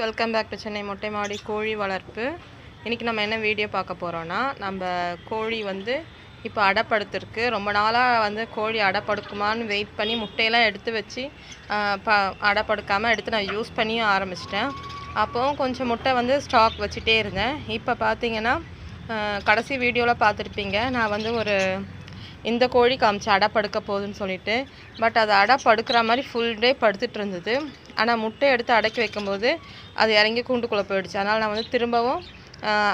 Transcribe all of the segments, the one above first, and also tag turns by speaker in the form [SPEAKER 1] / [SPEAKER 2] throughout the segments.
[SPEAKER 1] Welcome back to Chennai மொட்டை மாடி கோழி வளர்ப்பு. இன்றைக்கி நம்ம என்ன வீடியோ பார்க்க போகிறோன்னா, நம்ம கோழி வந்து இப்போ அடைப்படுத்திருக்கு. ரொம்ப நாளாக வந்து கோழி அடைப்படுக்குமான்னு வெயிட் பண்ணி முட்டையெல்லாம் எடுத்து வச்சு அடைப்படுக்காமல் எடுத்து நான் யூஸ் பண்ணியும் ஆரம்பிச்சிட்டேன். அப்போவும் கொஞ்சம் முட்டை வந்து ஸ்டாக் வச்சுட்டே இருந்தேன். இப்போ பார்த்தீங்கன்னா கடைசி வீடியோவில் பார்த்துருப்பீங்க, நான் வந்து இந்த கோழி காமிச்சு அடை படுக்க போகுதுன்னு சொல்லிட்டு. பட் அது அடை படுக்கிற மாதிரி ஃபுல் டே படுத்துட்டு இருந்தது. ஆனால் முட்டை எடுத்து அடைக்கி வைக்கும்போது அது இறங்கி கூண்டுக்குள்ளே போயிடுச்சு. அதனால் நான் வந்து திரும்பவும்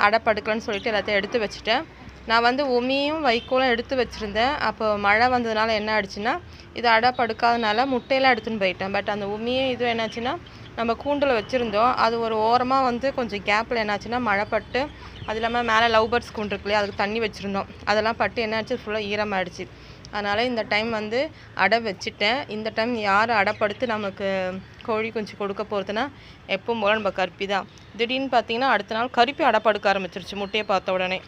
[SPEAKER 1] அடை படுக்கலன்னு சொல்லிட்டு எல்லாத்தையும் எடுத்து வச்சுட்டேன். நான் வந்து உமியும் வைக்கோலும் எடுத்து வச்சுருந்தேன். அப்போ மழை வந்ததுனால என்ன ஆயிடுச்சுன்னா, இது அடை படுக்காதனால முட்டையெல்லாம் எடுத்துன்னு போயிட்டேன். பட் அந்த உமியும் இதுவும் என்னாச்சுன்னா, நம்ம கூண்டில் வச்சுருந்தோம். அது ஒரு ஓரமாக வந்து கொஞ்சம் கேப்பில் என்னாச்சுன்னா மழை பட்டு, அது இல்லாமல் மேலே லவ் பேர்ட்ஸ் கூண்டு இருக்கு இல்லையா, அதுக்கு தண்ணி வச்சுருந்தோம். அதெல்லாம் பட்டு என்னாச்சு, ஃபுல்லாக ஈரமாகிடுச்சு. அதனால் இந்த டைம் வந்து அடை வச்சுட்டேன். இந்த டைம் யார் அடைப்படுத்து நமக்கு கோழி குஞ்சு கொடுக்க போகிறதுனா, எப்பவும் போல் நம்ம கருப்பி தான். திடீர்னு பார்த்தீங்கன்னா அடுத்த நாள் கருப்பி அடைப்படுக்க ஆரம்பிச்சிருச்சு முட்டையை பார்த்த உடனே.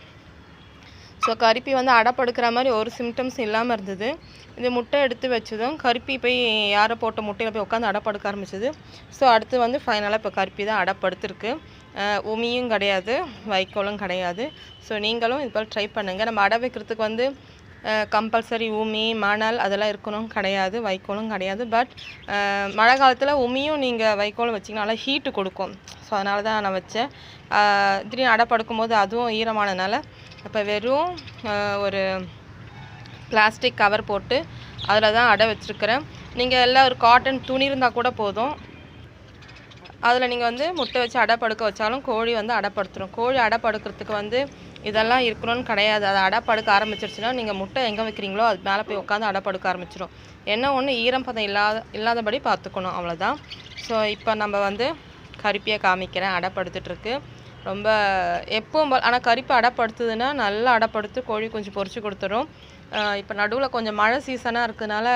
[SPEAKER 1] ஸோ கருப்பி வந்து அடைப்படுக்கிற மாதிரி ஒரு சிம்டம்ஸ் இல்லாமல் இருந்தது. இந்த முட்டை எடுத்து வச்சதும் கருப்பி போய் யாரை போட்ட முட்டையில் போய் உட்காந்து அடைப்படுக்க ஆரம்பிச்சது. ஸோ அடுத்து வந்து ஃபைனலாக இப்போ கருப்பி தான் அடைப்படுத்திருக்கு. உமியும் கிடையாது, வைக்கோலும் கிடையாது. ஸோ நீங்களும் இது போல் ட்ரை பண்ணுங்கள். நம்ம அடை வைக்கிறதுக்கு வந்து கம்பல்சரி உமி, மணல் அதெல்லாம் இருக்கணும் கிடையாது, வைக்கோலும் கிடையாது. பட் மழை காலத்தில் உமியும் நீங்கள் வைக்கோலும் வச்சிங்கன்னா நல்லா ஹீட்டு கொடுக்கும். ஸோ அதனால தான் நான் வச்சேன். திடீர்னு அடை படுக்கும்போது அதுவும் ஈரமானதுனால இப்போ வெறும் ஒரு பிளாஸ்டிக் கவர் போட்டு அதில் தான் அடை வச்சுருக்கிறேன். நீங்கள் எல்லாம் ஒரு காட்டன் துணி இருந்தால் கூட போதும். அதில் நீங்கள் வந்து முட்டை வச்சு அடை படுக்க வச்சாலும் கோழி வந்து அடைப்படுத்துடும். கோழி அடை படுக்கிறதுக்கு வந்து இதெல்லாம் இருக்கணும்னு கிடையாது. அதை அடை படுக்க ஆரம்பிச்சிருச்சுன்னா நீங்கள் முட்டை எங்கே வைக்கிறீங்களோ அது மேலே போய் உட்காந்து அடை படுக்க ஆரம்பிச்சிடும். என்ன ஒன்று ஈரம் பதம் இல்லாதபடி பார்த்துக்கணும், அவ்வளோதான். ஸோ இப்போ நம்ம வந்து கருப்பியை காமிக்கிறேன். அடைப்படுத்துட்ருக்கு ரொம்ப எப்பவும். ஆனால் கருப்பி அடைப்படுத்துதுன்னா நல்லா அடைப்படுத்து கோழி கொஞ்சம் பொரிச்சு கொடுத்துரும். இப்போ நடுவில் கொஞ்சம் மழை சீசனாக இருக்கிறதுனால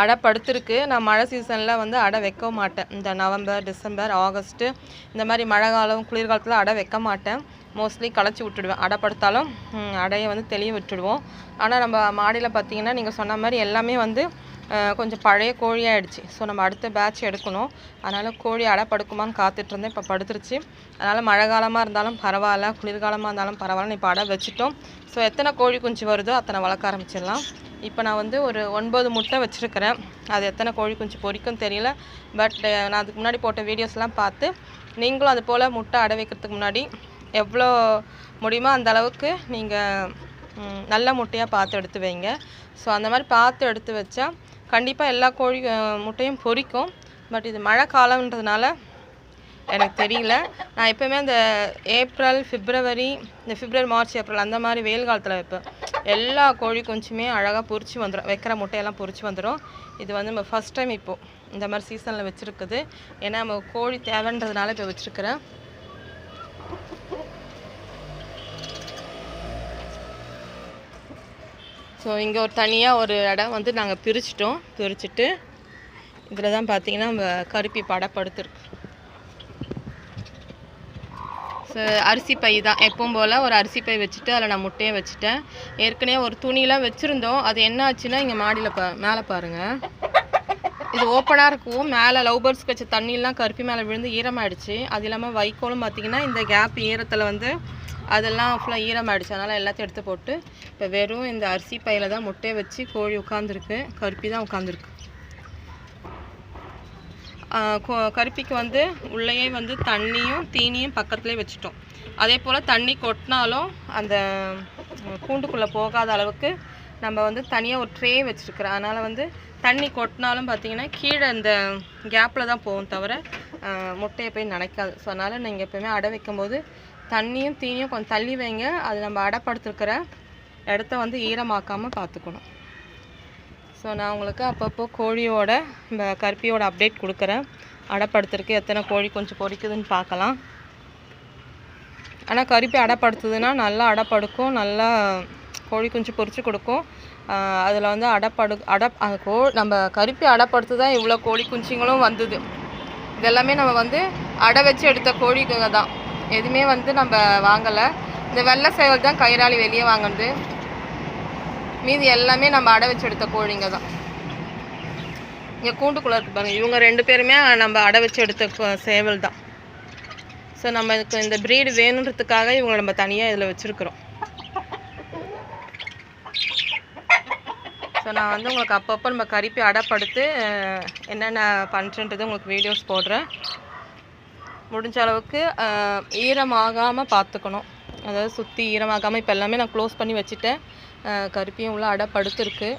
[SPEAKER 1] அடை படுத்துருக்கு. நான் மழை சீசனில் வந்து அடை வைக்க மாட்டேன். இந்த நவம்பர், டிசம்பர், ஆகஸ்ட்டு இந்த மாதிரி மழை காலம், குளிர்காலத்தில் அடை வைக்க மாட்டேன். மோஸ்ட்லி களைச்சி விட்டுடுவேன். அடை படுத்தாலும் அடையை வந்து தெளிய விட்டுடுவோம். ஆனால் நம்ம மாடியில் பார்த்திங்கன்னா நீங்கள் சொன்ன மாதிரி எல்லாமே வந்து கொஞ்சம் பழைய கோழியாகிடுச்சு. ஸோ நம்ம அடுத்த பேட்ச் எடுக்கணும். அதனால் கோழி அடை படுக்குமான்னு காத்துட்ருந்தேன். இப்போ படுத்துருச்சு. அதனால் மழை காலமாக இருந்தாலும் பரவாயில்ல, குளிர்காலமாக இருந்தாலும் பரவாயில்ல, இப்போ அடை வச்சுட்டோம். ஸோ எத்தனை கோழி குஞ்சு வருதோ அத்தனை வளர்க்க ஆரம்பிச்சிடலாம். இப்போ நான் வந்து ஒரு 9 முட்டை வச்சுருக்கிறேன். அது எத்தனை கோழி குஞ்சு பொரிக்கும் தெரியல. பட் நான் அதுக்கு முன்னாடி போட்ட வீடியோஸ்லாம் பார்த்து நீங்களும் அது போல் முட்டை அடை வைக்கிறதுக்கு முன்னாடி எவ்வளோ முடியுமோ அந்த அளவுக்கு நீங்கள் நல்ல முட்டையாக பார்த்து எடுத்து வைங்க. ஸோ அந்த மாதிரி பார்த்து எடுத்து வச்சா கண்டிப்பாக எல்லா கோழி முட்டையும் பொரிக்கும். பட் இது மழை காலம்ன்றதுனால எனக்கு தெரியல. நான் எப்போவுமே இந்த ஏப்ரல், பிப்ரவரி, மார்ச், ஏப்ரல் அந்த மாதிரி வெயில் காலத்தில் வைப்பேன். எல்லா கோழி குஞ்சுமே அழகாக பொரிச்சு வந்துடும். வைக்கிற முட்டையெல்லாம் பொரிச்சு வந்துடும். இது வந்து நம்ம ஃபஸ்ட் டைம் இப்போது இந்த மாதிரி சீசனில் வச்சுருக்குது. ஏன்னா நம்ம கோழி தேவைன்றதுனால இப்போ வச்சுருக்கிறேன். ஸோ இங்கே ஒரு தனியாக ஒரு இடம் வந்து நாங்கள் பிரிச்சுட்டு இதில் தான் பார்த்தீங்கன்னா நம்ம கருப்பி படப்படுத்துருக்கு. ஸோ அரிசி பை தான் எப்பவும் போல் ஒரு அரிசி பை வச்சுட்டு அதில் நான் முட்டையை வச்சுட்டேன். ஏற்கனவே ஒரு துணியெலாம் வச்சுருந்தோம். அது என்ன ஆச்சுன்னா இங்கே மாடியில் மேலே பாருங்கள், இது ஓப்பனாக இருக்கும். மேலே லவ் பேர்ட்ஸ்க்கு வச்ச தண்ணியெலாம் கருப்பி மேலே விழுந்து ஈரமாகிடுச்சு. அது இல்லாமல் வைக்கோலும் பார்த்திங்கன்னா இந்த கேப் ஈரத்தில் வந்து அதெல்லாம் ஃபுல்லாக ஈரமாகிடுச்சு. அதனால் எல்லாத்தையும் எடுத்து போட்டு இப்போ வெறும் இந்த அரிசி பையில் தான் முட்டையை வச்சு கோழி உட்காந்துருக்கு. கருப்பி தான் உட்காந்துருக்கு. கருப்பிக்கு வந்து உள்ளேயே வந்து தண்ணியும் தீனியும் பக்கத்துலேயே வச்சுட்டோம். அதே போல் தண்ணி கொட்டினாலும் அந்த கூண்டுக்குள்ளே போகாத அளவுக்கு நம்ம வந்து தனியாக ஒரு ட்ரே வச்சுருக்குறோம். அதனால் வந்து தண்ணி கொட்டினாலும் பார்த்திங்கன்னா கீழே இந்த கேப்பில் தான் போகும், தவிர முட்டையை போய் நினைக்காது. ஸோ அதனால் நீங்கள் எப்போயுமே அடை வைக்கும்போது தண்ணியும் தீனியும் கொஞ்சம் தள்ளி வைங்க. அது நம்ம அடைப்படுத்திருக்கிற இடத்த வந்து ஈரமாக்காமல் பார்த்துக்கணும். ஸோ நான் உங்களுக்கு அப்பப்போ கோழியோட இந்த கருப்பியோட அப்டேட் கொடுக்குறேன். அடைப்படுத்துறதுக்கு எத்தனை கோழி கொஞ்சம் பொரிக்குதுன்னு பார்க்கலாம். ஆனால் கருப்பி அடைப்படுத்துதுன்னா நல்லா அடைப்படுக்கும், நல்லா கோழி குஞ்சு பொரிச்சு கொடுக்கும். அதில் வந்து நம்ம கருப்பி அடைப்படுத்து தான் இவ்வளோ கோழி குஞ்சுங்களும் வந்தது. இதெல்லாமே நம்ம வந்து அடை வச்சு எடுத்த கோழிக்குங்க தான், எதுவுமே வந்து நம்ம வாங்கலை. இந்த வெள்ளை சேவல் தான் கயிறாளி வெளியே வாங்கினது. மீதி எல்லாமே நம்ம அடை வச்சு எடுத்த கோழிங்க தான். இங்கே கூண்டுக்குள்ளே இருக்கு பாருங்கள். இவங்க 2 பேருமே நம்ம அடை வச்சு எடுத்த சேவல் தான். ஸோ நமக்கு இந்த ப்ரீடு வேணுன்றதுக்காக இவங்களை நம்ம தனியாக இதில் வச்சுருக்குறோம். ஸோ நான் வந்து உங்களுக்கு அப்பப்போ நம்ம கரிப்பி அடைப்படுத்து என்னென்ன பண்ணுறன்றது உங்களுக்கு வீடியோஸ் போடுறேன். முடிஞ்ச அளவுக்கு ஈரமாகாமல் பார்த்துக்கணும். அதாவது சுற்றி ஈரமாகாமல் இப்போ எல்லாமே நான் க்ளோஸ் பண்ணி வச்சுட்டேன். கருப்பியும் உள்ள அடைப்படுத்துருக்கு.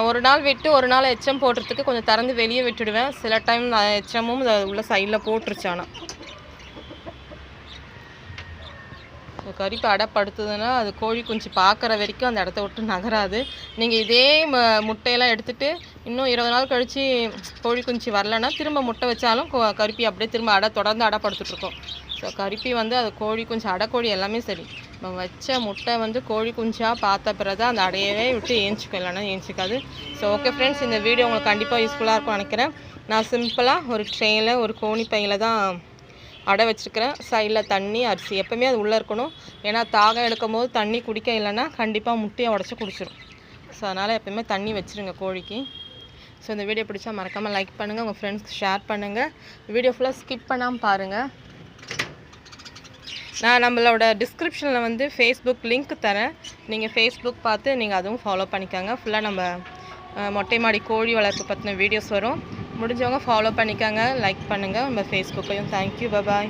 [SPEAKER 1] ஒரு நாள் விட்டு ஒரு நாள் எச்சம் போடுறதுக்கு கொஞ்சம் திறந்து வெளியே விட்டுடுவேன். சில டைம் எச்சமும் உள்ள சைடில் போட்டுருச்சு. ஆனால் கறிப்பு அடைப்படுத்துதுன்னா அது கோழி குஞ்சு பார்க்குற வரைக்கும் அந்த இடத்த விட்டு நகராது. நீங்கள் இதே முட்டையெல்லாம் எடுத்துகிட்டு இன்னும் 20 நாள் கழித்து கோழி குஞ்சு வரலன்னா திரும்ப முட்டை வச்சாலும் கருப்பி அப்படியே திரும்ப தொடர்ந்து அடைப்படுத்துட்ருக்கோம். ஸோ கருப்பி வந்து அது கோழி குஞ்சு அடைக்கோழி எல்லாமே சரி, நம்ம வச்ச முட்டை வந்து கோழி குஞ்சாக பார்த்த பிறகு அந்த அடையவே விட்டு ஏஞ்சிக்கும், இல்லைன்னா ஏஞ்சிக்காது. ஸோ ஓகே ஃப்ரெண்ட்ஸ், இந்த வீடியோ உங்களுக்கு கண்டிப்பாக யூஸ்ஃபுல்லாக இருக்கும்னு நினைக்கிறேன். நான் சிம்பிளாக ஒரு ட்ரெயில் ஒரு கோணி பையில் தான் அடை வச்சுருக்கிறேன். சைடில் தண்ணி அரிசி எப்போவுமே அது உள்ளே இருக்கணும். ஏன்னா தாகம் எடுக்கும் போது தண்ணி குடிக்க இல்லைன்னா கண்டிப்பாக முட்டையை உடச்சி குடிச்சிடும். ஸோ அதனால் எப்போயுமே தண்ணி வச்சுருங்க கோழிக்கு. ஸோ இந்த வீடியோ பிடிச்சா மறக்காமல் லைக் பண்ணுங்கள், உங்கள் ஃப்ரெண்ட்ஸ்க்கு ஷேர் பண்ணுங்கள். வீடியோ ஃபுல்லாக ஸ்கிப் பண்ணாமல் பாருங்கள். நான் நம்மளோட டிஸ்கிரிப்ஷனில் வந்து ஃபேஸ்புக் லிங்க் தரேன். நீங்கள் ஃபேஸ்புக் பார்த்து நீங்கள் அதுவும் ஃபாலோ பண்ணிக்கோங்க. ஃபுல்லாக நம்ம மொட்டை மாடி கோழி வளர்ப்பு பற்றின வீடியோஸ் வரும். முடிஞ்சவங்க ஃபாலோ பண்ணிக்கோங்க, லைக் பண்ணுங்கள் நம்ம ஃபேஸ்புக்கையும். தேங்க்யூ, பாய்.